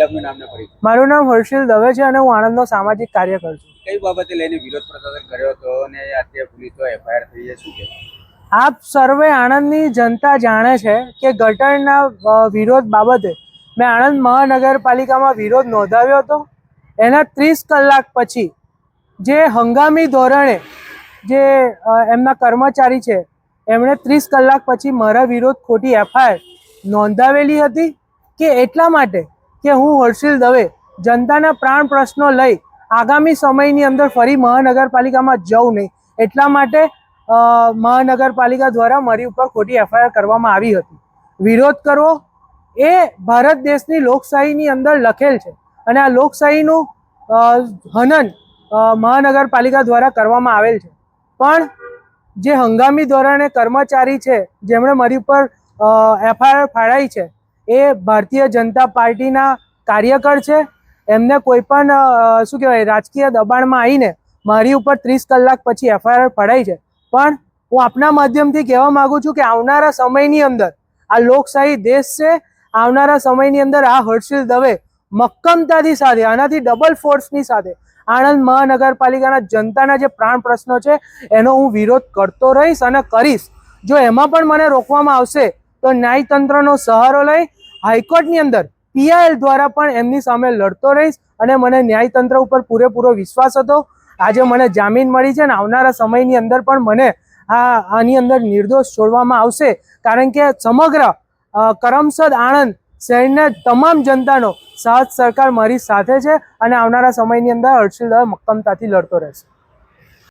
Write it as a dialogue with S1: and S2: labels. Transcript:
S1: આપનું નામ ને પરિચય?
S2: મારું નામ હર્ષિલ દવે છે અને હું આણંદનો સામાજિક કાર્યકર છું.
S1: કઈ બાબતે લઈને વિરોધ પ્રદર્શન કર્યો હતો અને અત્યારે પોલીસ એફઆઈઆર થઈ છે, શું કહેશો?
S2: આપ સર્વે આણંદની જનતા જાણે છે કે ગટરના વિરોધ બાબતે મેં આણંદ મહાનગરપાલિકામાં વિરોધ નોંધાવ્યો હતો. એના 30 કલાક પછી જે હંગામી ધોરણે જે એમના કર્મચારી છે એમણે 30 કલાક પછી મારા વિરોધ ખોટી એફઆઈઆર નોંધાવેલી હતી કે એટલા માટે કે હું હર્ષિલ દવે જનતાના પ્રાણ પ્રશ્નો લઈ આગામી સમયની અંદર ફરી મહાનગરપાલિકામાં જઉં નહીં, એટલા માટે મહાનગરપાલિકા દ્વારા મારી ઉપર ખોટી એફઆઈઆર કરવામાં આવી હતી. વિરોધ કરવો એ ભારત દેશની લોકશાહીની અંદર લખેલ છે અને આ લોકશાહીનું હનન મહાનગરપાલિકા દ્વારા કરવામાં આવેલ છે. પણ જે હંગામી ધોરણે કર્મચારી છે જેમણે મારી ઉપર એફઆઈઆર ફાડાઈ છે એ ભારતીય જનતા પાર્ટીના કાર્યકર છે. એમને કોઈ પણ શું કહેવાય રાજકીય દબાણમાં આવીને મારી ઉપર 30 કલાક પછી એફઆઈઆર ફાડાઈ છે. પણ હું આપના માધ્યમથી કહેવા માગું છું કે આવનારા સમયની અંદર આ લોકશાહી દેશ છે. આવનારા સમયની અંદર આ હર્ષિલ દવે મક્કમતાથી સાથે આનાથી ડબલ ફોર્સની સાથે આણંદ મહાનગરપાલિકાના જનતાના જે પ્રાણ પ્રશ્નો છે એનો હું વિરોધ કરતો રહીશ અને કરીશ. જો એમાં પણ મને રોકવામાં આવશે તો ન્યાયતંત્રનો સહારો લઈ હાઈકોર્ટની અંદર પીઆઈએલ દ્વારા પણ એમની સામે લડતો રહીશ અને મને ન્યાયતંત્ર ઉપર પૂરેપૂરો વિશ્વાસ હતો. આજે મને જામીન મળી છે અને આવનારા સમયની અંદર પણ મને આની અંદર નિર્દોષ છોડવામાં આવશે, કારણ કે સમગ્ર કરમસદ આણંદ શહેરના તમામ જનતાનો સાથ સરકાર મારી સાથે છે અને આવનારા સમયની અંદર હર્ષિલ દવે મક્કમતાથી લડતો રહેશે.